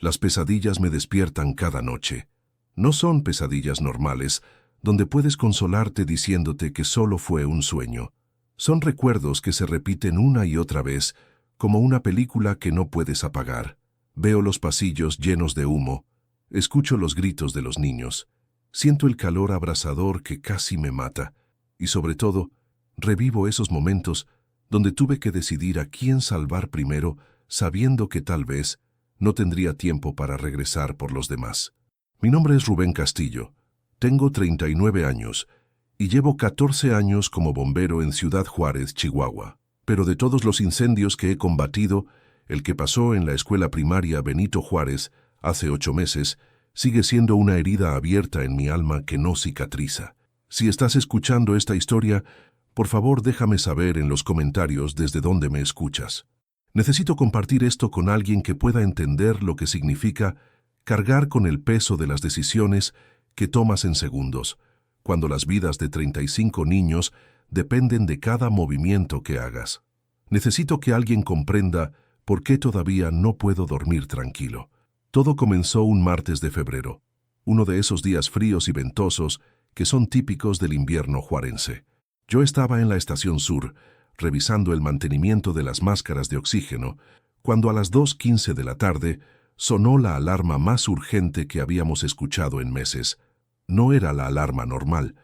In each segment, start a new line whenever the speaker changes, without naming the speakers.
Las pesadillas me despiertan cada noche. No son pesadillas normales, donde puedes consolarte diciéndote que solo fue un sueño. Son recuerdos que se repiten una y otra vez, como una película que no puedes apagar. Veo los pasillos llenos de humo, escucho los gritos de los niños, siento el calor abrasador que casi me mata, y sobre todo, revivo esos momentos donde tuve que decidir a quién salvar primero, sabiendo que tal vez no tendría tiempo para regresar por los demás. Mi nombre es Rubén Castillo, tengo 39 años y llevo 14 años como bombero en Ciudad Juárez, Chihuahua. Pero de todos los incendios que he combatido, el que pasó en la escuela primaria Benito Juárez hace 8 meses sigue siendo una herida abierta en mi alma que no cicatriza. Si estás escuchando esta historia, por favor déjame saber en los comentarios desde dónde me escuchas. Necesito compartir esto con alguien que pueda entender lo que significa cargar con el peso de las decisiones que tomas en segundos, cuando las vidas de 35 niños dependen de cada movimiento que hagas. Necesito que alguien comprenda por qué todavía no puedo dormir tranquilo. Todo comenzó un martes de febrero, uno de esos días fríos y ventosos que son típicos del invierno juarense. Yo estaba en la estación sur, revisando el mantenimiento de las máscaras de oxígeno, cuando a las 2:15 de la tarde sonó la alarma más urgente que habíamos escuchado en meses. No era la alarma normal,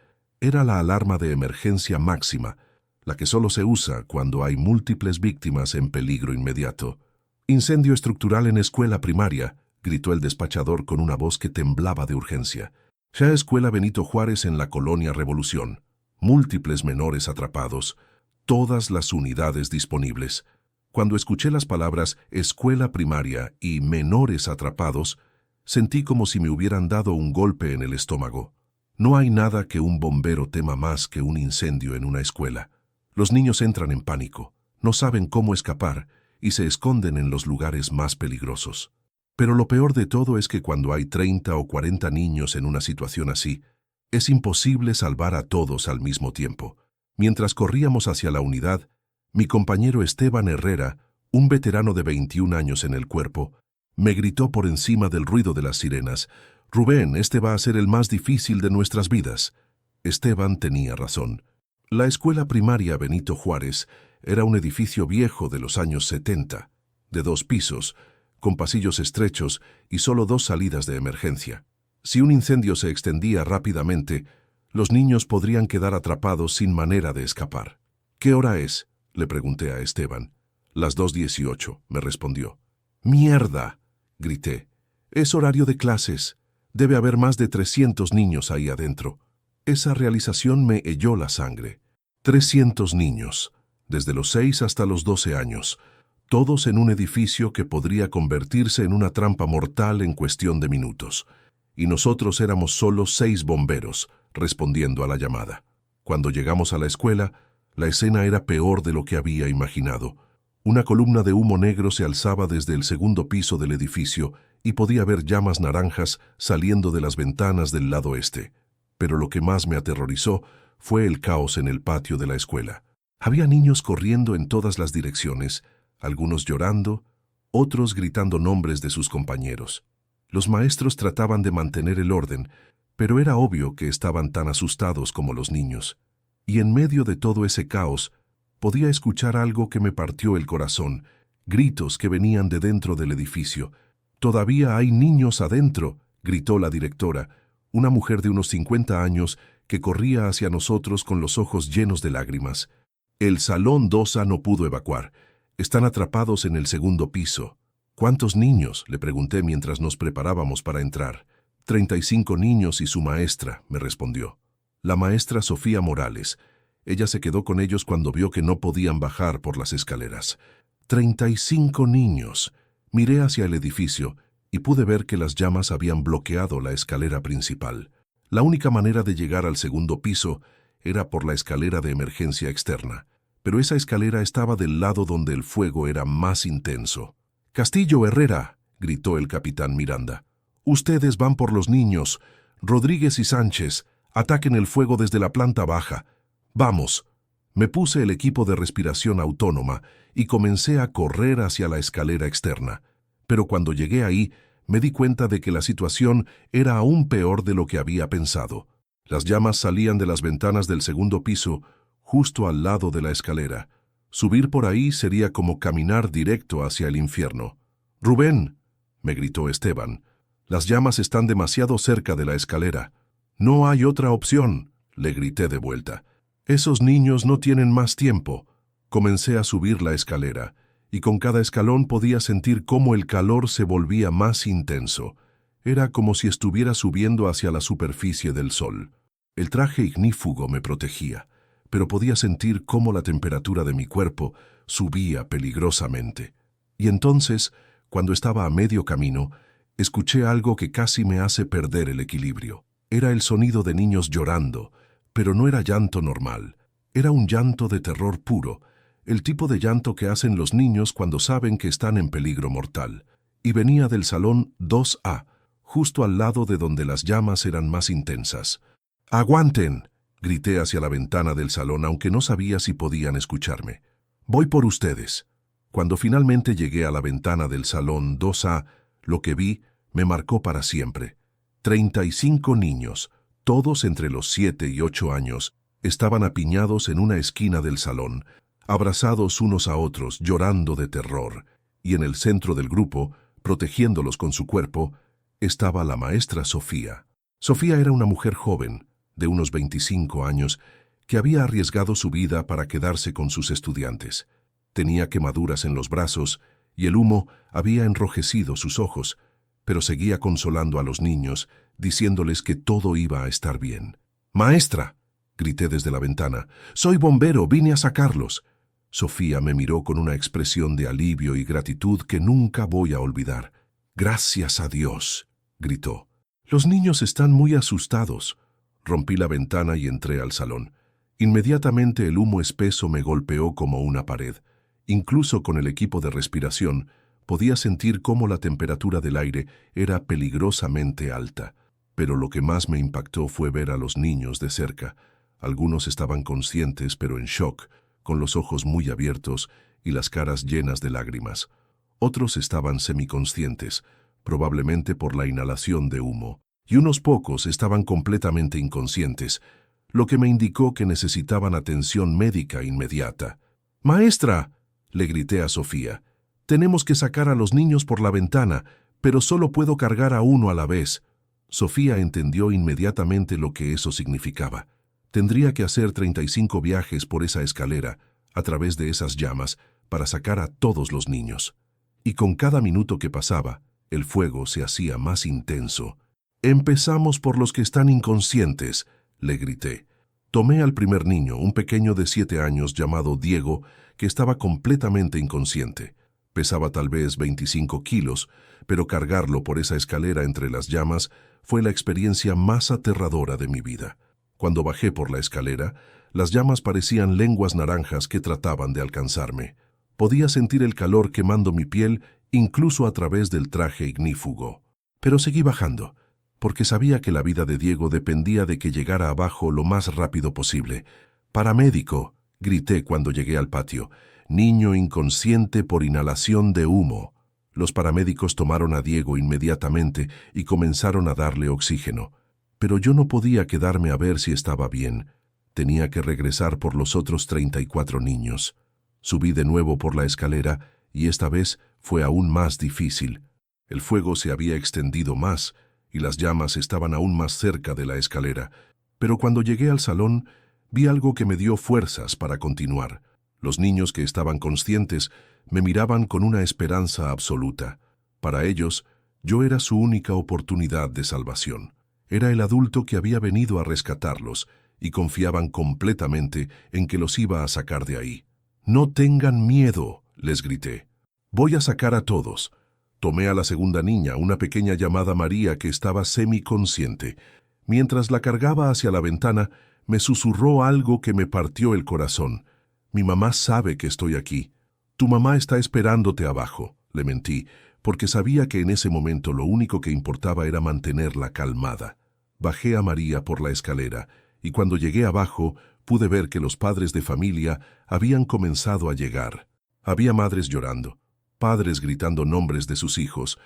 era la alarma de emergencia máxima, la que solo se usa cuando hay múltiples víctimas en peligro inmediato. «Incendio estructural en escuela primaria», gritó el despachador con una voz que temblaba de urgencia. «Ya escuela Benito Juárez en la colonia Revolución. Múltiples menores atrapados. Todas las unidades disponibles». Cuando escuché las palabras escuela primaria y menores atrapados, sentí como si me hubieran dado un golpe en el estómago. No hay nada que un bombero tema más que un incendio en una escuela. Los niños entran en pánico, no saben cómo escapar y se esconden en los lugares más peligrosos. Pero lo peor de todo es que cuando hay 30 o 40 niños en una situación así, es imposible salvar a todos al mismo tiempo. Mientras corríamos hacia la unidad, mi compañero Esteban Herrera, un veterano de 21 años en el cuerpo, me gritó por encima del ruido de las sirenas: «Rubén, este va a ser el más difícil de nuestras vidas». Esteban tenía razón. La escuela primaria Benito Juárez era un edificio viejo de los años 70, de 2 pisos, con pasillos estrechos y solo 2 salidas de emergencia. Si un incendio se extendía rápidamente, los niños podrían quedar atrapados sin manera de escapar. «¿Qué hora es?», le pregunté a Esteban. «Las 2:18», me respondió. «¡Mierda!», grité. «Es horario de clases. Debe haber más de 300 niños ahí adentro». Esa realización me heló la sangre. 300 niños, desde los 6 hasta los 12 años, todos en un edificio que podría convertirse en una trampa mortal en cuestión de minutos. Y nosotros éramos solo 6 bomberos, respondiendo a la llamada. Cuando llegamos a la escuela, la escena era peor de lo que había imaginado. Una columna de humo negro se alzaba desde el segundo piso del edificio y podía ver llamas naranjas saliendo de las ventanas del lado este. Pero lo que más me aterrorizó fue el caos en el patio de la escuela. Había niños corriendo en todas las direcciones, algunos llorando, otros gritando nombres de sus compañeros. Los maestros trataban de mantener el orden, pero era obvio que estaban tan asustados como los niños. Y en medio de todo ese caos, podía escuchar algo que me partió el corazón, gritos que venían de dentro del edificio. «¡Todavía hay niños adentro!», gritó la directora, una mujer de unos 50 años que corría hacia nosotros con los ojos llenos de lágrimas. «El salón 2A no pudo evacuar. Están atrapados en el segundo piso». «¿Cuántos niños?», le pregunté mientras nos preparábamos para entrar. 35 niños y su maestra», me respondió. La maestra Sofía Morales. Ella se quedó con ellos cuando vio que no podían bajar por las escaleras. 35 niños. Miré hacia el edificio y pude ver que las llamas habían bloqueado la escalera principal. La única manera de llegar al segundo piso era por la escalera de emergencia externa, pero esa escalera estaba del lado donde el fuego era más intenso. «Castillo, Herrera», gritó el capitán Miranda. «Ustedes van por los niños. Rodríguez y Sánchez, ataquen el fuego desde la planta baja. ¡Vamos!». Me puse el equipo de respiración autónoma y comencé a correr hacia la escalera externa. Pero cuando llegué ahí, Me di cuenta de que la situación era aún peor de lo que había pensado. Las llamas salían de las ventanas del segundo piso, justo al lado de la escalera. Subir por ahí sería como caminar directo hacia el infierno. «¡Rubén!», me gritó Esteban. «Las llamas están demasiado cerca de la escalera». «No hay otra opción», le grité de vuelta. «Esos niños no tienen más tiempo». Comencé a subir la escalera, y con cada escalón podía sentir cómo el calor se volvía más intenso. Era como si estuviera subiendo hacia la superficie del sol. El traje ignífugo me protegía, pero podía sentir cómo la temperatura de mi cuerpo subía peligrosamente. Y entonces, cuando estaba a medio camino, escuché algo que casi me hace perder el equilibrio. Era el sonido de niños llorando, pero no era llanto normal. Era un llanto de terror puro, el tipo de llanto que hacen los niños cuando saben que están en peligro mortal. Y venía del salón 2A, justo al lado de donde las llamas eran más intensas. «¡Aguanten!», grité hacia la ventana del salón, aunque no sabía si podían escucharme. «Voy por ustedes». Cuando finalmente llegué a la ventana del salón 2A, lo que vi me marcó para siempre. 35 niños, todos entre los 7 y 8 años, estaban apiñados en una esquina del salón, abrazados unos a otros, llorando de terror, y en el centro del grupo, protegiéndolos con su cuerpo, estaba la maestra Sofía. Sofía era una mujer joven, de unos 25 años, que había arriesgado su vida para quedarse con sus estudiantes. Tenía quemaduras en los brazos y el humo había enrojecido sus ojos, pero seguía consolando a los niños, diciéndoles que todo iba a estar bien. «¡Maestra!», grité desde la ventana. «¡Soy bombero! ¡Vine a sacarlos!». Sofía me miró con una expresión de alivio y gratitud que nunca voy a olvidar. «¡Gracias a Dios!», gritó. «Los niños están muy asustados». Rompí la ventana y entré al salón. Inmediatamente el humo espeso me golpeó como una pared. Incluso con el equipo de respiración, podía sentir cómo la temperatura del aire era peligrosamente alta. Pero lo que más me impactó fue ver a los niños de cerca. Algunos estaban conscientes, pero en shock, con los ojos muy abiertos y las caras llenas de lágrimas. Otros estaban semiconscientes, probablemente por la inhalación de humo, y unos pocos estaban completamente inconscientes, lo que me indicó que necesitaban atención médica inmediata. «¡Maestra!», le grité a Sofía. «Tenemos que sacar a los niños por la ventana, pero solo puedo cargar a uno a la vez». Sofía entendió inmediatamente lo que eso significaba. Tendría que hacer 35 viajes por esa escalera, a través de esas llamas, para sacar a todos los niños. Y con cada minuto que pasaba, el fuego se hacía más intenso. «Empezamos por los que están inconscientes», le grité. Tomé al primer niño, un pequeño de 7 años llamado Diego, que estaba completamente inconsciente. Pesaba tal vez 25 kilos, pero cargarlo por esa escalera entre las llamas fue la experiencia más aterradora de mi vida. Cuando bajé por la escalera, las llamas parecían lenguas naranjas que trataban de alcanzarme. Podía sentir el calor quemando mi piel incluso a través del traje ignífugo. Pero seguí bajando, porque sabía que la vida de Diego dependía de que llegara abajo lo más rápido posible. «¡Paramédico!», grité cuando llegué al patio. «Niño inconsciente por inhalación de humo». Los paramédicos tomaron a Diego inmediatamente y comenzaron a darle oxígeno. Pero yo no podía quedarme a ver si estaba bien. Tenía que regresar por los otros 34 niños. Subí de nuevo por la escalera y esta vez fue aún más difícil. El fuego se había extendido más y las llamas estaban aún más cerca de la escalera. Pero cuando llegué al salón, vi algo que me dio fuerzas para continuar. Los niños que estaban conscientes me miraban con una esperanza absoluta. Para ellos, yo era su única oportunidad de salvación. Era el adulto que había venido a rescatarlos y confiaban completamente en que los iba a sacar de ahí. «No tengan miedo», les grité. «Voy a sacar a todos». Tomé a la segunda niña, una pequeña llamada María que estaba semiconsciente. Mientras la cargaba hacia la ventana, me susurró algo que me partió el corazón. «Mi mamá sabe que estoy aquí. Tu mamá está esperándote abajo», le mentí, porque sabía que en ese momento lo único que importaba era mantenerla calmada. Bajé a María por la escalera, y cuando llegué abajo, pude ver que los padres de familia habían comenzado a llegar. Había madres llorando, padres gritando nombres de sus hijos,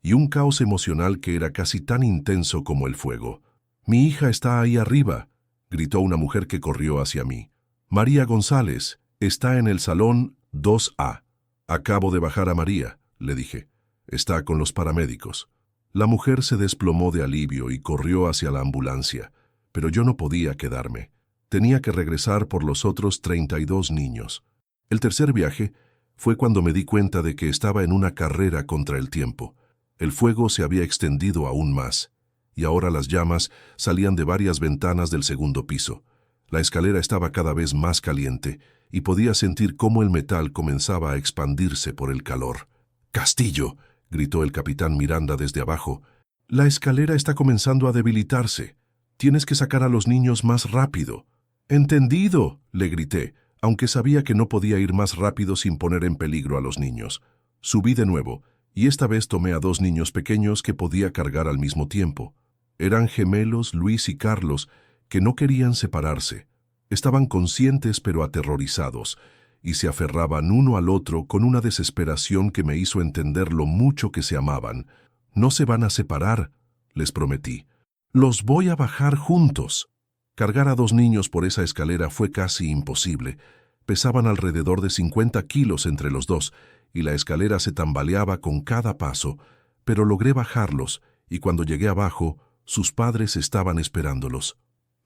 y un caos emocional que era casi tan intenso como el fuego. «Mi hija está ahí arriba», gritó una mujer que corrió hacia mí. «María González está en el salón 2A. Acabo de bajar a María», le dije. «Está con los paramédicos». La mujer se desplomó de alivio y corrió hacia la ambulancia, pero yo no podía quedarme. Tenía que regresar por los otros 32 niños. El tercer viaje fue cuando me di cuenta de que estaba en una carrera contra el tiempo. El fuego se había extendido aún más, y ahora las llamas salían de varias ventanas del segundo piso. La escalera estaba cada vez más caliente, y podía sentir cómo el metal comenzaba a expandirse por el calor. «¡Castillo!», gritó el capitán Miranda desde abajo. «La escalera está comenzando a debilitarse. Tienes que sacar a los niños más rápido». «¡Entendido!», le grité, aunque sabía que no podía ir más rápido sin poner en peligro a los niños. Subí de nuevo, y esta vez tomé a 2 niños pequeños que podía cargar al mismo tiempo. Eran gemelos Luis y Carlos, que no querían separarse. Estaban conscientes pero aterrorizados, y se aferraban uno al otro con una desesperación que me hizo entender lo mucho que se amaban. «No se van a separar», les prometí. «Los voy a bajar juntos». Cargar a 2 niños por esa escalera fue casi imposible. Pesaban alrededor de 50 kilos entre los dos, y la escalera se tambaleaba con cada paso, pero logré bajarlos, y cuando llegué abajo, sus padres estaban esperándolos.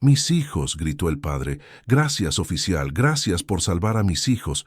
«¡Mis hijos!», gritó el padre. «Gracias, oficial, gracias por salvar a mis hijos».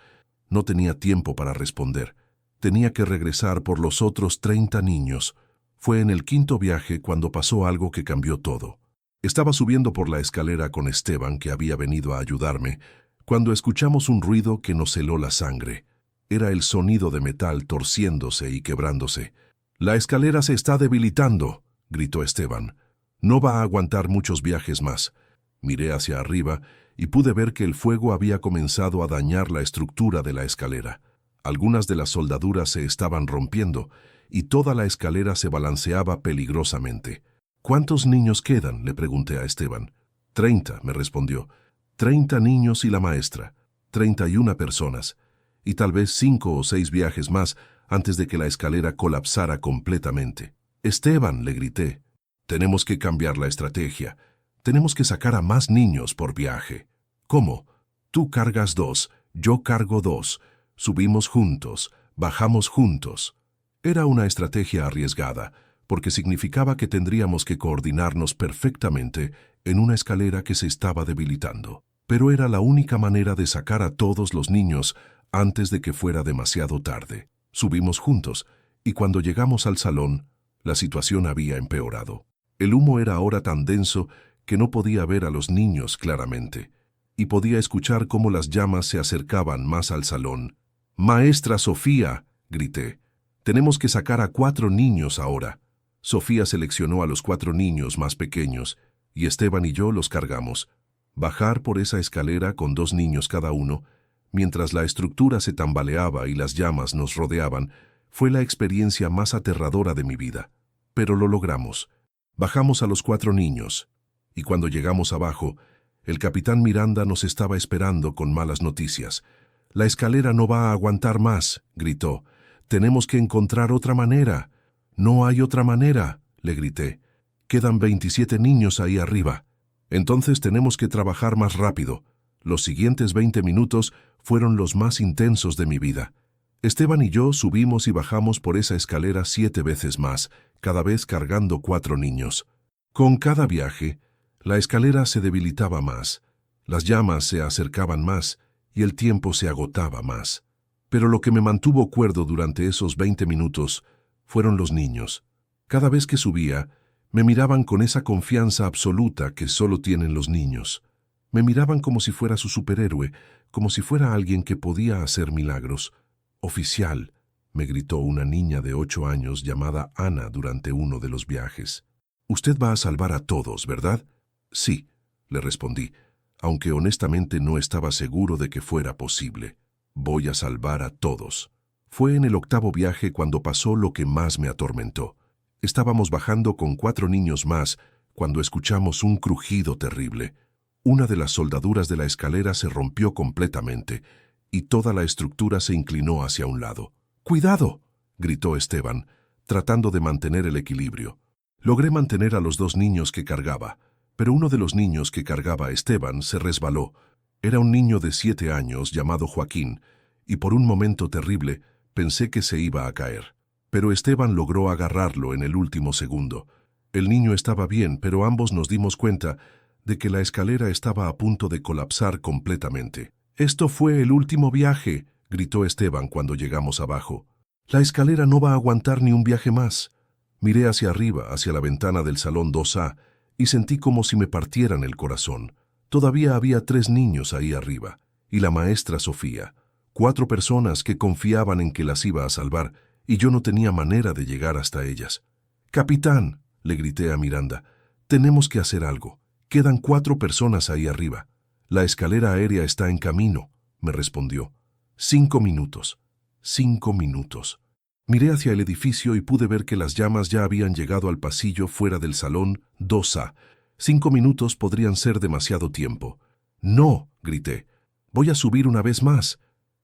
No tenía tiempo para responder. Tenía que regresar por los otros 30 niños. Fue en el quinto viaje cuando pasó algo que cambió todo. Estaba subiendo por la escalera con Esteban, que había venido a ayudarme, cuando escuchamos un ruido que nos heló la sangre. Era el sonido de metal torciéndose y quebrándose. «La escalera se está debilitando», gritó Esteban. «No va a aguantar muchos viajes más». Miré hacia arriba y pude ver que el fuego había comenzado a dañar la estructura de la escalera. Algunas de las soldaduras se estaban rompiendo y toda la escalera se balanceaba peligrosamente. «¿Cuántos niños quedan?», le pregunté a Esteban. 30, me respondió. 30 niños y la maestra. 31 personas. Y tal vez 5 o 6 viajes más antes de que la escalera colapsara completamente. «Esteban», le grité, «tenemos que cambiar la estrategia. Tenemos que sacar a más niños por viaje». «¿Cómo?». «Tú cargas 2, yo cargo 2. Subimos juntos, bajamos juntos». Era una estrategia arriesgada, porque significaba que tendríamos que coordinarnos perfectamente en una escalera que se estaba debilitando. Pero era la única manera de sacar a todos los niños antes de que fuera demasiado tarde. Subimos juntos, y cuando llegamos al salón, la situación había empeorado. El humo era ahora tan denso que no podía ver a los niños claramente, y podía escuchar cómo las llamas se acercaban más al salón. «¡Maestra Sofía!», grité. «Tenemos que sacar a 4 niños ahora». Sofía seleccionó a los 4 niños más pequeños, y Esteban y yo los cargamos. Bajar por esa escalera con 2 niños cada uno, mientras la estructura se tambaleaba y las llamas nos rodeaban, fue la experiencia más aterradora de mi vida. Pero lo logramos. Bajamos a los 4 niños, y cuando llegamos abajo, el capitán Miranda nos estaba esperando con malas noticias. «La escalera no va a aguantar más», gritó. «Tenemos que encontrar otra manera». «No hay otra manera», le grité. «Quedan 27 niños ahí arriba. Entonces tenemos que trabajar más rápido». Los siguientes 20 minutos fueron los más intensos de mi vida. Esteban y yo subimos y bajamos por esa escalera 7 veces más, cada vez cargando 4 niños. Con cada viaje, la escalera se debilitaba más, las llamas se acercaban más y el tiempo se agotaba más. Pero lo que me mantuvo cuerdo durante esos 20 minutos fueron los niños. Cada vez que subía, me miraban con esa confianza absoluta que solo tienen los niños. Me miraban como si fuera su superhéroe, como si fuera alguien que podía hacer milagros. «Oficial», me gritó una niña de 8 años llamada Ana durante uno de los viajes. «Usted va a salvar a todos, ¿verdad?». «Sí», le respondí, aunque honestamente no estaba seguro de que fuera posible. «Voy a salvar a todos». Fue en el 8º viaje cuando pasó lo que más me atormentó. Estábamos bajando con 4 niños más cuando escuchamos un crujido terrible. Una de las soldaduras de la escalera se rompió completamente y toda la estructura se inclinó hacia un lado. «¡Cuidado!», gritó Esteban. tratando de mantener el equilibrio. Logré mantener a los dos niños que cargaba, pero uno de los niños que cargaba a Esteban se resbaló. Era un niño de 7 años llamado Joaquín, y por un momento terrible pensé que se iba a caer. Pero Esteban logró agarrarlo en el último segundo. El niño estaba bien, pero ambos nos dimos cuenta de que la escalera estaba a punto de colapsar completamente. «Esto fue el último viaje», gritó Esteban cuando llegamos abajo. «La escalera no va a aguantar ni un viaje más». Miré hacia arriba, hacia la ventana del salón 2A, y sentí como si me partieran el corazón. Todavía había 3 niños ahí arriba, y la maestra Sofía. 4 personas que confiaban en que las iba a salvar, y yo no tenía manera de llegar hasta ellas. «Capitán», le grité a Miranda, «tenemos que hacer algo. Quedan 4 personas ahí arriba». «La escalera aérea está en camino», me respondió. 5 minutos. 5 minutos. Miré hacia el edificio y pude ver que las llamas ya habían llegado al pasillo fuera del salón 2A. 5 minutos podrían ser demasiado tiempo. «No», grité. «Voy a subir una vez más».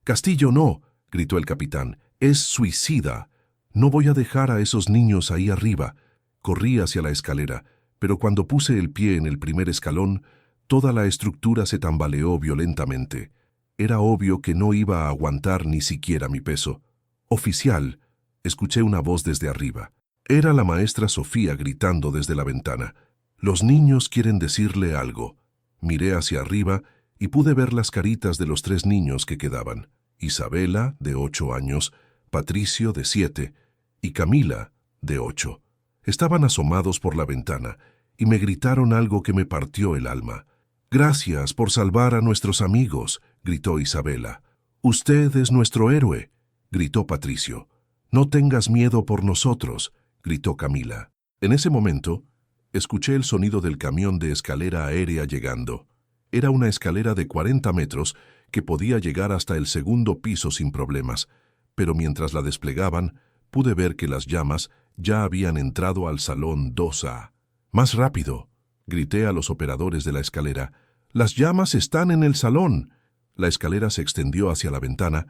«Castillo, no», gritó el capitán. «Es suicida. No voy a dejar a esos niños ahí arriba». Corrí hacia la escalera, pero cuando puse el pie en el primer escalón, toda la estructura se tambaleó violentamente. Era obvio que no iba a aguantar ni siquiera mi peso. «Oficial», escuché una voz desde arriba. Era la maestra Sofía gritando desde la ventana. «Los niños quieren decirle algo». Miré hacia arriba y pude ver las caritas de los 3 niños que quedaban. Isabela, de 8 años, Patricio, de 7, y Camila, de 8. Estaban asomados por la ventana y me gritaron algo que me partió el alma. «Gracias por salvar a nuestros amigos», gritó Isabela. «Usted es nuestro héroe», gritó Patricio. «No tengas miedo por nosotros», gritó Camila. En ese momento, escuché el sonido del camión de escalera aérea llegando. Era una escalera de 40 metros que podía llegar hasta el segundo piso sin problemas, pero mientras la desplegaban, pude ver que las llamas ya habían entrado al salón 2A. «Más rápido», grité a los operadores de la escalera. «Las llamas están en el salón». La escalera se extendió hacia la ventana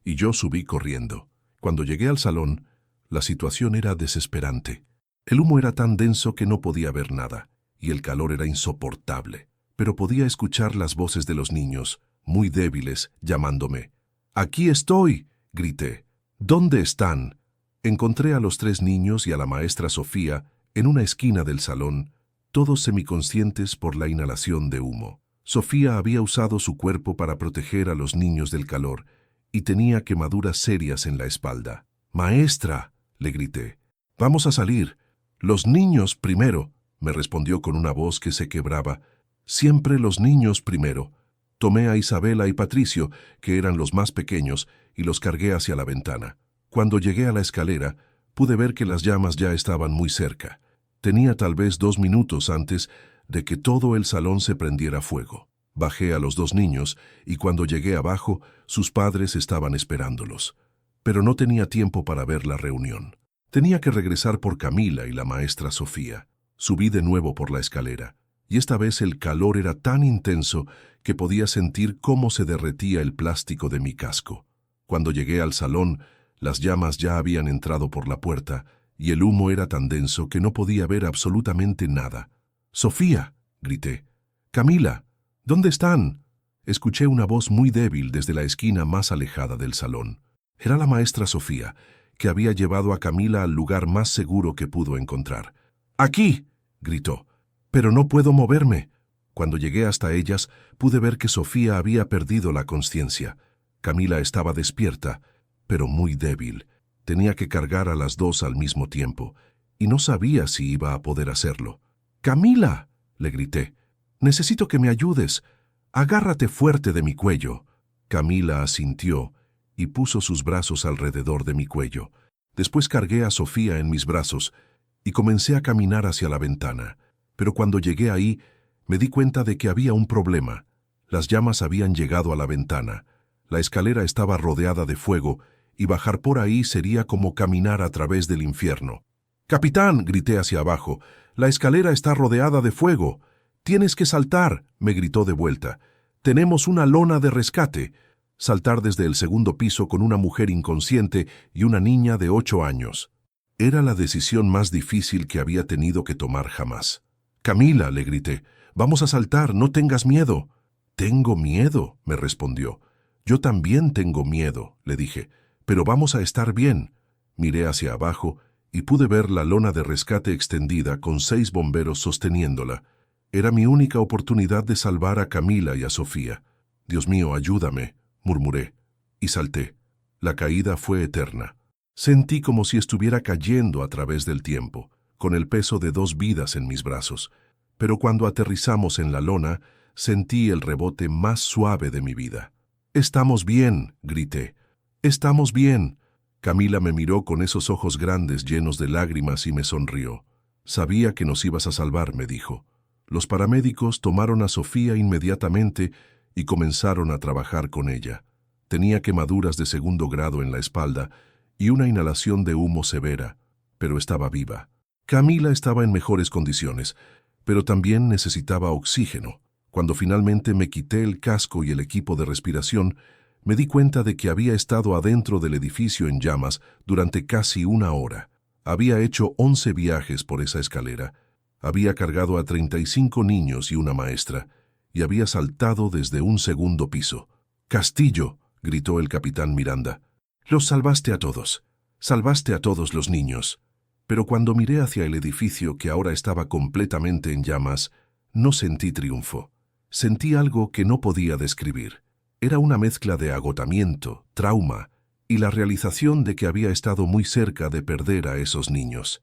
y yo subí corriendo. Cuando llegué al salón, la situación era desesperante. El humo era tan denso que no podía ver nada, y el calor era insoportable. Pero podía escuchar las voces de los niños, muy débiles, llamándome. «Aquí estoy», grité. «¿Dónde están?» Encontré a los 3 niños y a la maestra Sofía en una esquina del salón, todos semiconscientes por la inhalación de humo. Sofía había usado su cuerpo para proteger a los niños del calor y tenía quemaduras serias en la espalda. «Maestra», le grité, «vamos a salir». «Los niños primero», me respondió con una voz que se quebraba. «Siempre los niños primero». Tomé a Isabela y Patricio, que eran los más pequeños, y los cargué hacia la ventana. Cuando llegué a la escalera, pude ver que las llamas ya estaban muy cerca. Tenía tal vez 2 minutos antes de que todo el salón se prendiera fuego. Bajé a los 2 niños y cuando llegué abajo, sus padres estaban esperándolos. Pero no tenía tiempo para ver la reunión. Tenía que regresar por Camila y la maestra Sofía. Subí de nuevo por la escalera, y esta vez el calor era tan intenso que podía sentir cómo se derretía el plástico de mi casco. Cuando llegué al salón, las llamas ya habían entrado por la puerta, y el humo era tan denso que no podía ver absolutamente nada. «Sofía», grité. «Camila, ¿dónde están?» Escuché una voz muy débil desde la esquina más alejada del salón. Era la maestra Sofía, que había llevado a Camila al lugar más seguro que pudo encontrar. «¡Aquí!», gritó. «Pero no puedo moverme». Cuando llegué hasta ellas, pude ver que Sofía había perdido la conciencia. Camila estaba despierta, pero muy débil. Tenía que cargar a las 2 al mismo tiempo, y no sabía si iba a poder hacerlo. «¡Camila!», le grité. «Necesito que me ayudes. Agárrate fuerte de mi cuello». Camila asintió y puso sus brazos alrededor de mi cuello. Después cargué a Sofía en mis brazos y comencé a caminar hacia la ventana. Pero cuando llegué ahí, me di cuenta de que había un problema. Las llamas habían llegado a la ventana. La escalera estaba rodeada de fuego y bajar por ahí sería como caminar a través del infierno. «¡Capitán!», grité hacia abajo. «La escalera está rodeada de fuego». «Tienes que saltar», me gritó de vuelta. «Tenemos una lona de rescate». Saltar desde el segundo piso con una mujer inconsciente y una niña de 8 años. Era la decisión más difícil que había tenido que tomar jamás. «Camila», le grité, «vamos a saltar, no tengas miedo». «Tengo miedo», me respondió. «Yo también tengo miedo», le dije, «pero vamos a estar bien». Miré hacia abajo y pude ver la lona de rescate extendida con 6 bomberos sosteniéndola. Era mi única oportunidad de salvar a Camila y a Sofía. «Dios mío, ayúdame», murmuré, y salté. La caída fue eterna. Sentí como si estuviera cayendo a través del tiempo, con el peso de 2 vidas en mis brazos. Pero cuando aterrizamos en la lona, sentí el rebote más suave de mi vida. «Estamos bien», grité. «Estamos bien». Camila me miró con esos ojos grandes llenos de lágrimas y me sonrió. «Sabía que nos ibas a salvar», me dijo. Los paramédicos tomaron a Sofía inmediatamente y comenzaron a trabajar con ella. Tenía quemaduras de 2º grado en la espalda y una inhalación de humo severa, pero estaba viva. Camila estaba en mejores condiciones, pero también necesitaba oxígeno. Cuando finalmente me quité el casco y el equipo de respiración, me di cuenta de que había estado adentro del edificio en llamas durante casi 1 hora. Había hecho 11 viajes por esa escalera, había cargado a 35 niños y una maestra, y había saltado desde un 2º piso. «Castillo», gritó el capitán Miranda, «los salvaste a todos. Salvaste a todos los niños». Pero cuando miré hacia el edificio que ahora estaba completamente en llamas, no sentí triunfo. Sentí algo que no podía describir. Era una mezcla de agotamiento, trauma y la realización de que había estado muy cerca de perder a esos niños.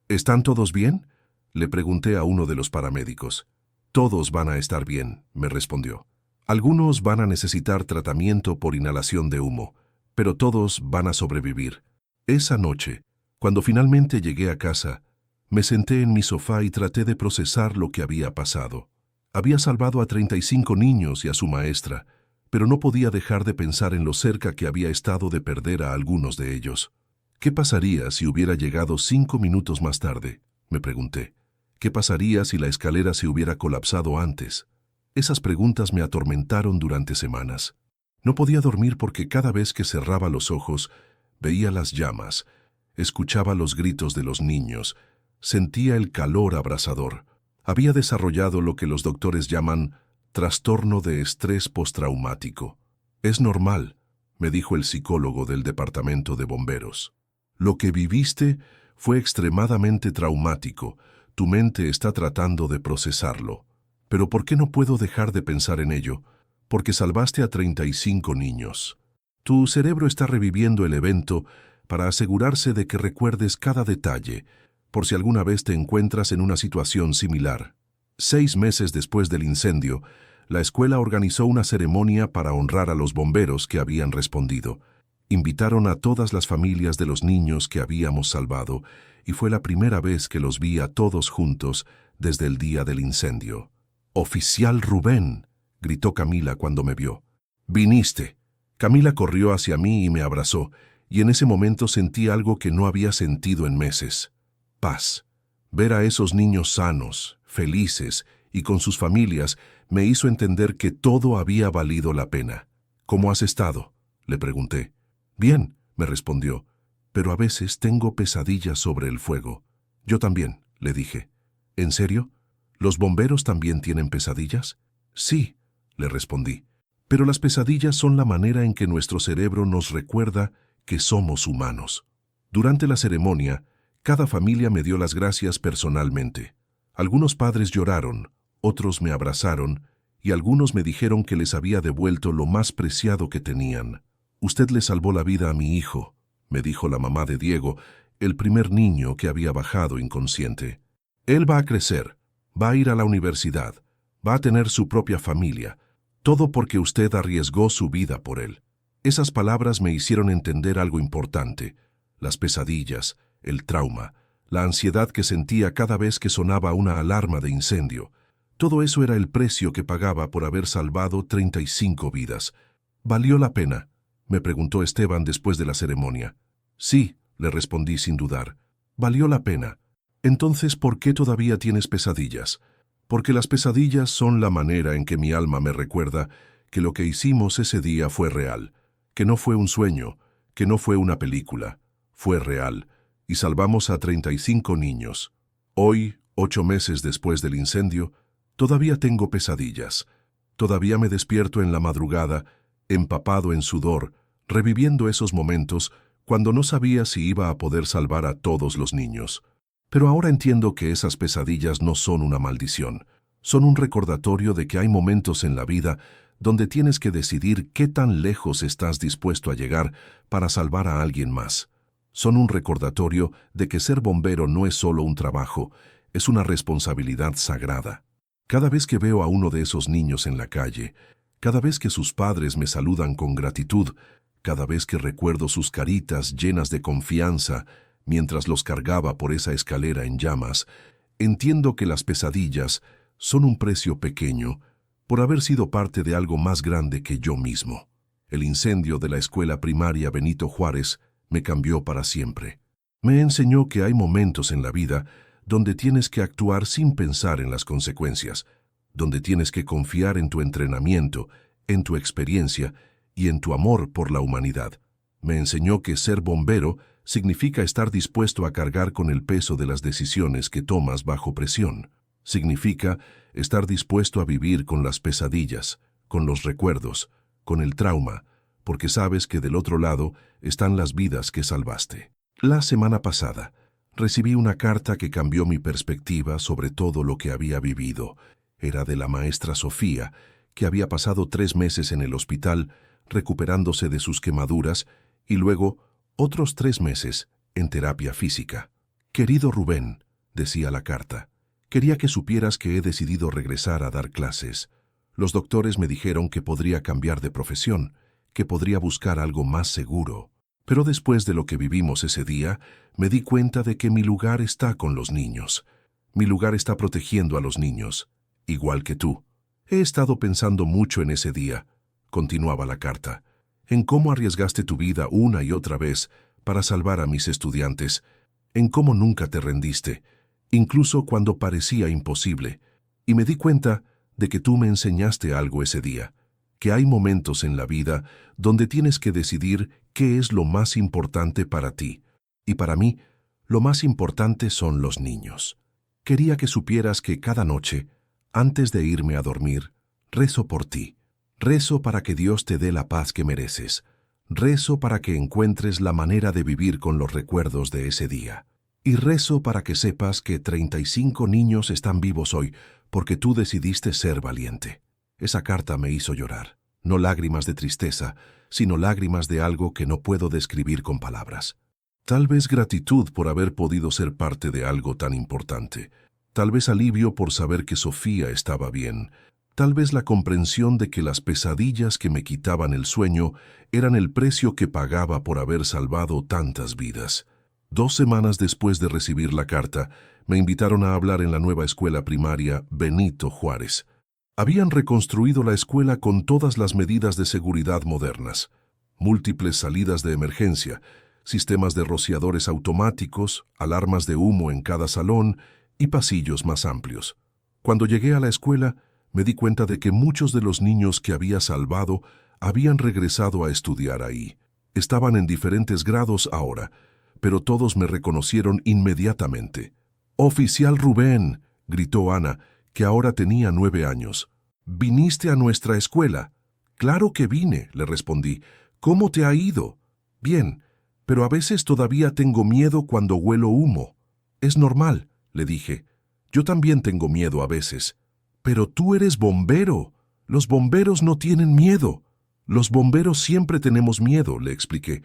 «¿Están todos bien?», le pregunté a uno de los paramédicos. «Todos van a estar bien», me respondió. «Algunos van a necesitar tratamiento por inhalación de humo, pero todos van a sobrevivir». Esa noche, cuando finalmente llegué a casa, me senté en mi sofá y traté de procesar lo que había pasado. Había salvado a 35 niños y a su maestra, pero no podía dejar de pensar en lo cerca que había estado de perder a algunos de ellos. «¿Qué pasaría si hubiera llegado 5 minutos más tarde?», me pregunté. «¿Qué pasaría si la escalera se hubiera colapsado antes?». Esas preguntas me atormentaron durante semanas. No podía dormir porque cada vez que cerraba los ojos, veía las llamas, escuchaba los gritos de los niños, sentía el calor abrasador. Había desarrollado lo que los doctores llaman trastorno de estrés postraumático. «Es normal», me dijo el psicólogo del departamento de bomberos. «Lo que viviste fue extremadamente traumático. Tu mente está tratando de procesarlo. Pero ¿por qué no puedo dejar de pensar en ello? Porque salvaste a 35 niños. Tu cerebro está reviviendo el evento para asegurarse de que recuerdes cada detalle, por si alguna vez te encuentras en una situación similar». 6 meses después del incendio, la escuela organizó una ceremonia para honrar a los bomberos que habían respondido. Invitaron a todas las familias de los niños que habíamos salvado, y fue la primera vez que los vi a todos juntos desde el día del incendio. «Oficial Rubén», gritó Camila cuando me vio. «Viniste». Camila corrió hacia mí y me abrazó, y en ese momento sentí algo que no había sentido en meses. Paz. Ver a esos niños sanos, felices y con sus familias me hizo entender que todo había valido la pena. «¿Cómo has estado?», le pregunté. «Bien», me respondió, «pero a veces tengo pesadillas sobre el fuego». «Yo también», le dije. «¿En serio? ¿Los bomberos también tienen pesadillas?». «Sí», le respondí, «pero las pesadillas son la manera en que nuestro cerebro nos recuerda que somos humanos». Durante la ceremonia, cada familia me dio las gracias personalmente. Algunos padres lloraron, otros me abrazaron y algunos me dijeron que les había devuelto lo más preciado que tenían. «Usted le salvó la vida a mi hijo», me dijo la mamá de Diego, el primer niño que había bajado inconsciente. «Él va a crecer, va a ir a la universidad, va a tener su propia familia, todo porque usted arriesgó su vida por él». Esas palabras me hicieron entender algo importante: las pesadillas, el trauma, la ansiedad que sentía cada vez que sonaba una alarma de incendio. Todo eso era el precio que pagaba por haber salvado 35 vidas. «¿Valió la pena?», me preguntó Esteban después de la ceremonia. «Sí», le respondí sin dudar. «Valió la pena». «Entonces, ¿por qué todavía tienes pesadillas?». «Porque las pesadillas son la manera en que mi alma me recuerda que lo que hicimos ese día fue real, que no fue un sueño, que no fue una película, fue real, y salvamos a 35 niños. Hoy, 8 meses después del incendio, todavía tengo pesadillas. Todavía me despierto en la madrugada, empapado en sudor, reviviendo esos momentos cuando no sabía si iba a poder salvar a todos los niños. Pero ahora entiendo que esas pesadillas no son una maldición. Son un recordatorio de que hay momentos en la vida donde tienes que decidir qué tan lejos estás dispuesto a llegar para salvar a alguien más. Son un recordatorio de que ser bombero no es solo un trabajo, es una responsabilidad sagrada. Cada vez que veo a uno de esos niños en la calle, cada vez que sus padres me saludan con gratitud, cada vez que recuerdo sus caritas llenas de confianza mientras los cargaba por esa escalera en llamas, entiendo que las pesadillas son un precio pequeño por haber sido parte de algo más grande que yo mismo. El incendio de la escuela primaria Benito Juárez me cambió para siempre. Me enseñó que hay momentos en la vida donde tienes que actuar sin pensar en las consecuencias, donde tienes que confiar en tu entrenamiento, en tu experiencia y en tu amor por la humanidad. Me enseñó que ser bombero significa estar dispuesto a cargar con el peso de las decisiones que tomas bajo presión. Significa estar dispuesto a vivir con las pesadillas, con los recuerdos, con el trauma, porque sabes que del otro lado están las vidas que salvaste. La semana pasada, recibí una carta que cambió mi perspectiva sobre todo lo que había vivido. Era de la maestra Sofía, que había pasado 3 meses en el hospital recuperándose de sus quemaduras y luego otros 3 meses en terapia física. Querido Rubén, decía la carta, quería que supieras que he decidido regresar a dar clases. Los doctores me dijeron que podría cambiar de profesión, que podría buscar algo más seguro. Pero después de lo que vivimos ese día, me di cuenta de que mi lugar está con los niños. Mi lugar está protegiendo a los niños, igual que tú. He estado pensando mucho en ese día, continuaba la carta, en cómo arriesgaste tu vida una y otra vez para salvar a mis estudiantes, en cómo nunca te rendiste, incluso cuando parecía imposible, y me di cuenta de que tú me enseñaste algo ese día, que hay momentos en la vida donde tienes que decidir qué es lo más importante para ti, y para mí, lo más importante son los niños. Quería que supieras que cada noche, antes de irme a dormir, rezo por ti. Rezo para que Dios te dé la paz que mereces. Rezo para que encuentres la manera de vivir con los recuerdos de ese día. Y rezo para que sepas que 35 niños están vivos hoy porque tú decidiste ser valiente. Esa carta me hizo llorar. No lágrimas de tristeza, sino lágrimas de algo que no puedo describir con palabras. Tal vez gratitud por haber podido ser parte de algo tan importante. Tal vez alivio por saber que Sofía estaba bien. Tal vez la comprensión de que las pesadillas que me quitaban el sueño eran el precio que pagaba por haber salvado tantas vidas. 2 semanas después de recibir la carta, me invitaron a hablar en la nueva escuela primaria Benito Juárez. Habían reconstruido la escuela con todas las medidas de seguridad modernas. Múltiples salidas de emergencia, sistemas de rociadores automáticos, alarmas de humo en cada salón y pasillos más amplios. Cuando llegué a la escuela, me di cuenta de que muchos de los niños que había salvado habían regresado a estudiar ahí. Estaban en diferentes grados ahora, pero todos me reconocieron inmediatamente. «Oficial Rubén», gritó Ana, que ahora tenía 9 años. «¿Viniste a nuestra escuela?» «Claro que vine», le respondí. «¿Cómo te ha ido?» «Bien, pero a veces todavía tengo miedo cuando huelo humo». «Es normal», le dije. «Yo también tengo miedo a veces». «Pero tú eres bombero. Los bomberos no tienen miedo». «Los bomberos siempre tenemos miedo», le expliqué,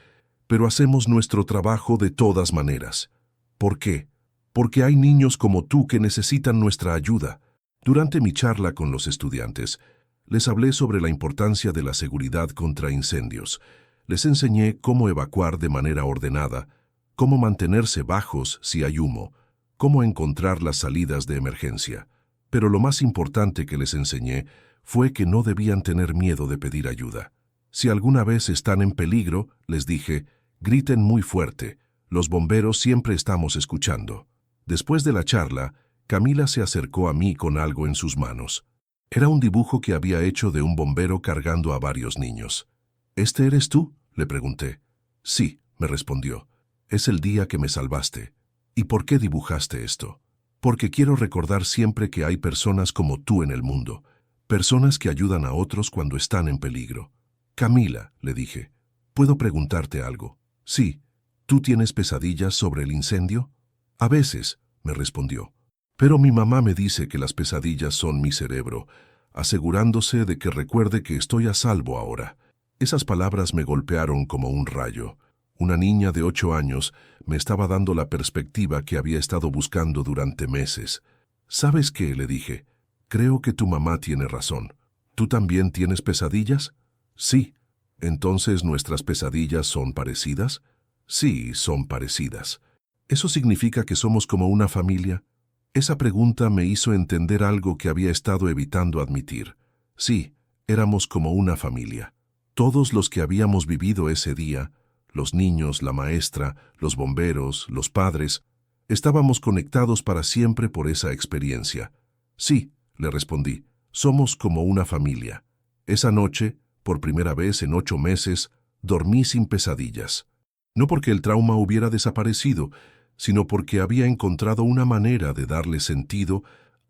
«pero hacemos nuestro trabajo de todas maneras». «¿Por qué?» «Porque hay niños como tú que necesitan nuestra ayuda». Durante mi charla con los estudiantes, les hablé sobre la importancia de la seguridad contra incendios. Les enseñé cómo evacuar de manera ordenada, cómo mantenerse bajos si hay humo, cómo encontrar las salidas de emergencia. Pero lo más importante que les enseñé fue que no debían tener miedo de pedir ayuda. Si alguna vez están en peligro, les dije, griten muy fuerte. Los bomberos siempre estamos escuchando. Después de la charla, Camila se acercó a mí con algo en sus manos. Era un dibujo que había hecho de un bombero cargando a varios niños. «¿Este eres tú?», le pregunté. «Sí», me respondió. Es el día que me salvaste. ¿Y por qué dibujaste esto? Porque quiero recordar siempre que hay personas como tú en el mundo, personas que ayudan a otros cuando están en peligro. Camila, le dije, ¿puedo preguntarte algo? Sí. ¿Tú tienes pesadillas sobre el incendio? A veces, me respondió. Pero mi mamá me dice que las pesadillas son mi cerebro, asegurándose de que recuerde que estoy a salvo ahora. Esas palabras me golpearon como un rayo. Una niña de 8 años me estaba dando la perspectiva que había estado buscando durante meses. ¿Sabes qué?, le dije. Creo que tu mamá tiene razón. ¿Tú también tienes pesadillas? Sí. ¿Entonces nuestras pesadillas son parecidas? Sí, son parecidas. ¿Eso significa que somos como una familia? Esa pregunta me hizo entender algo que había estado evitando admitir. Sí, éramos como una familia. Todos los que habíamos vivido ese día, los niños, la maestra, los bomberos, los padres, estábamos conectados para siempre por esa experiencia. Sí, le respondí, somos como una familia. Esa noche, por primera vez en 8 meses, dormí sin pesadillas. No porque el trauma hubiera desaparecido, sino porque había encontrado una manera de darle sentido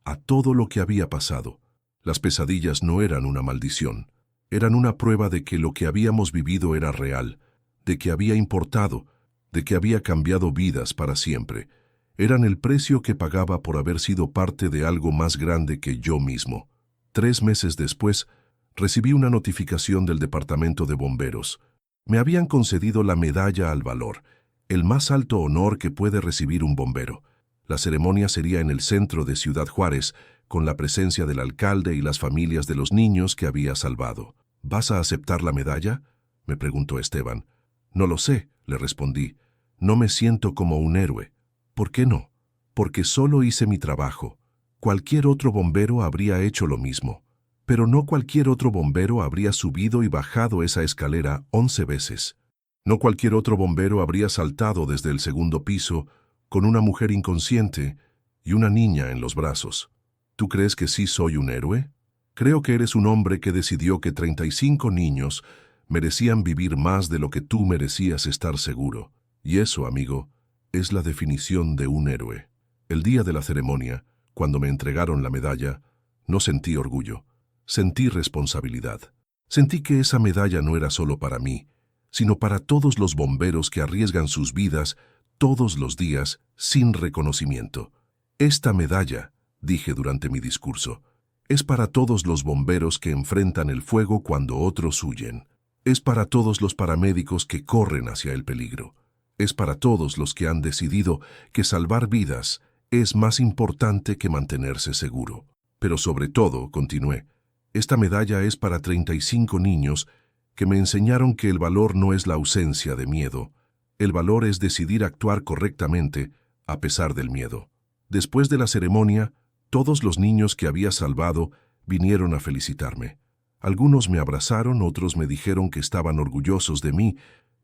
a todo lo que había pasado. Las pesadillas no eran una maldición, eran una prueba de que lo que habíamos vivido era real, de que había importado, de que había cambiado vidas para siempre. Eran el precio que pagaba por haber sido parte de algo más grande que yo mismo. 3 meses después, recibí una notificación del Departamento de Bomberos. Me habían concedido la Medalla al Valor, el más alto honor que puede recibir un bombero. La ceremonia sería en el centro de Ciudad Juárez, con la presencia del alcalde y las familias de los niños que había salvado. ¿Vas a aceptar la medalla?, me preguntó Esteban. No lo sé, le respondí. No me siento como un héroe. ¿Por qué no? Porque solo hice mi trabajo. Cualquier otro bombero habría hecho lo mismo. Pero no cualquier otro bombero habría subido y bajado esa escalera 11 veces. No cualquier otro bombero habría saltado desde el 2.º piso con una mujer inconsciente y una niña en los brazos. ¿Tú crees que sí soy un héroe? Creo que eres un hombre que decidió que 35 niños merecían vivir más de lo que tú merecías estar seguro. Y eso, amigo, es la definición de un héroe. El día de la ceremonia, cuando me entregaron la medalla, no sentí orgullo, sentí responsabilidad. Sentí que esa medalla no era solo para mí, sino para todos los bomberos que arriesgan sus vidas todos los días sin reconocimiento. Esta medalla, dije durante mi discurso, es para todos los bomberos que enfrentan el fuego cuando otros huyen. Es para todos los paramédicos que corren hacia el peligro. Es para todos los que han decidido que salvar vidas es más importante que mantenerse seguro. Pero sobre todo, continué, esta medalla es para 35 niños que me enseñaron que el valor no es la ausencia de miedo. El valor es decidir actuar correctamente a pesar del miedo. Después de la ceremonia, todos los niños que había salvado vinieron a felicitarme. Algunos me abrazaron, otros me dijeron que estaban orgullosos de mí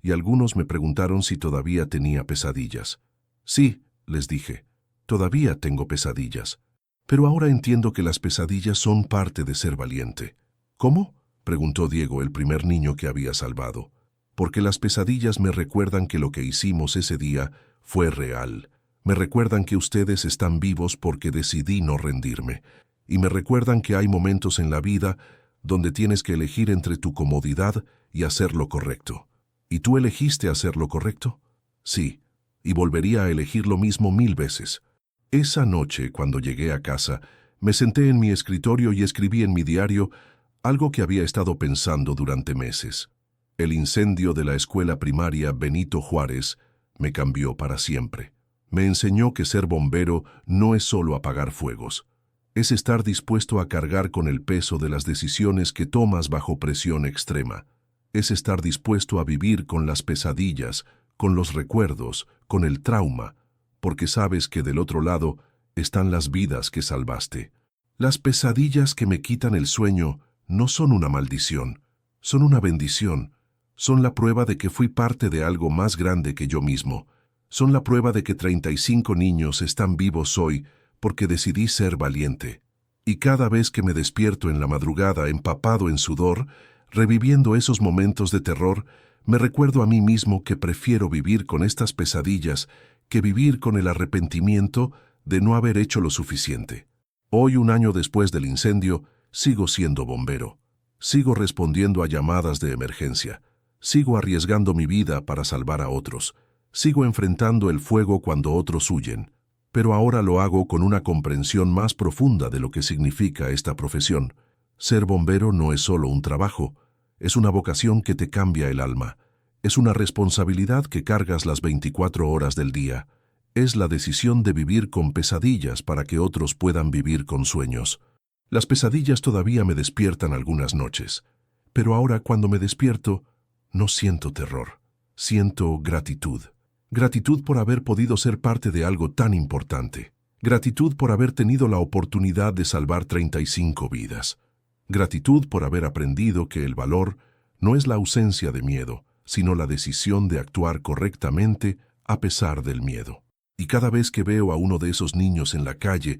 y algunos me preguntaron si todavía tenía pesadillas. Sí, les dije, todavía tengo pesadillas. Pero ahora entiendo que las pesadillas son parte de ser valiente. ¿Cómo?, preguntó Diego, el primer niño que había salvado. Porque las pesadillas me recuerdan que lo que hicimos ese día fue real. Me recuerdan que ustedes están vivos porque decidí no rendirme. Y me recuerdan que hay momentos en la vida donde tienes que elegir entre tu comodidad y hacer lo correcto. ¿Y tú elegiste hacer lo correcto? Sí, y volvería a elegir lo mismo 1000 veces. Esa noche, cuando llegué a casa, me senté en mi escritorio y escribí en mi diario algo que había estado pensando durante meses. El incendio de la escuela primaria Benito Juárez me cambió para siempre. Me enseñó que ser bombero no es solo apagar fuegos. Es estar dispuesto a cargar con el peso de las decisiones que tomas bajo presión extrema. Es estar dispuesto a vivir con las pesadillas, con los recuerdos, con el trauma, porque sabes que del otro lado están las vidas que salvaste. Las pesadillas que me quitan el sueño no son una maldición, son una bendición. Son la prueba de que fui parte de algo más grande que yo mismo. Son la prueba de que 35 niños están vivos hoy porque decidí ser valiente. Y cada vez que me despierto en la madrugada empapado en sudor, reviviendo esos momentos de terror, Me recuerdo a mí mismo que prefiero vivir con estas pesadillas que vivir con el arrepentimiento de no haber hecho lo suficiente. Hoy, un año después del incendio, sigo siendo bombero. Sigo respondiendo a llamadas de emergencia. Sigo arriesgando mi vida para salvar a otros. Sigo enfrentando el fuego cuando otros huyen. Pero ahora lo hago con una comprensión más profunda de lo que significa esta profesión. Ser bombero no es solo un trabajo, es una vocación que te cambia el alma. Es una responsabilidad que cargas las 24 horas del día. Es la decisión de vivir con pesadillas para que otros puedan vivir con sueños. Las pesadillas todavía me despiertan algunas noches, pero ahora cuando me despierto, no siento terror, siento gratitud. Gratitud por haber podido ser parte de algo tan importante. Gratitud por haber tenido la oportunidad de salvar 35 vidas. Gratitud por haber aprendido que el valor no es la ausencia de miedo, sino la decisión de actuar correctamente a pesar del miedo. Y cada vez que veo a uno de esos niños en la calle,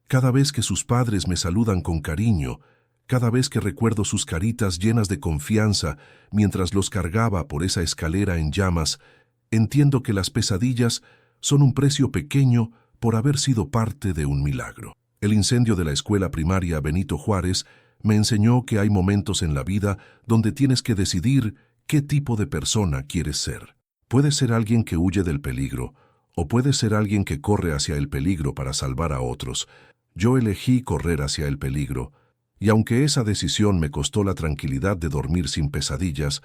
cada vez que sus padres me saludan con cariño, cada vez que recuerdo sus caritas llenas de confianza mientras los cargaba por esa escalera en llamas, entiendo que las pesadillas son un precio pequeño por haber sido parte de un milagro. El incendio de la escuela primaria Benito Juárez me enseñó que hay momentos en la vida donde tienes que decidir qué tipo de persona quieres ser. Puedes ser alguien que huye del peligro, o puedes ser alguien que corre hacia el peligro para salvar a otros. Yo elegí correr hacia el peligro, y aunque esa decisión me costó la tranquilidad de dormir sin pesadillas,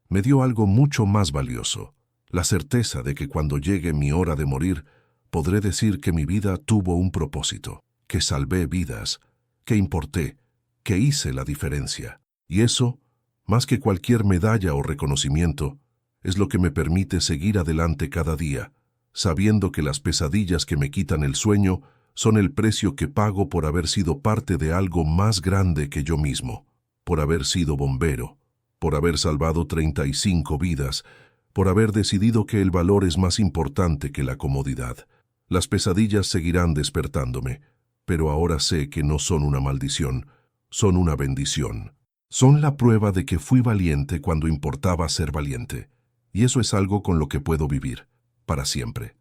me dio algo mucho más valioso, la certeza de que cuando llegue mi hora de morir, podré decir que mi vida tuvo un propósito, que salvé vidas, que importé, que hice la diferencia. Y eso, más que cualquier medalla o reconocimiento, es lo que me permite seguir adelante cada día, sabiendo que las pesadillas que me quitan el sueño son el precio que pago por haber sido parte de algo más grande que yo mismo, por haber sido bombero, por haber salvado 35 vidas, por haber decidido que el valor es más importante que la comodidad. Las pesadillas seguirán despertándome, pero ahora sé que no son una maldición, son una bendición. Son la prueba de que fui valiente cuando importaba ser valiente, y eso es algo con lo que puedo vivir, para siempre.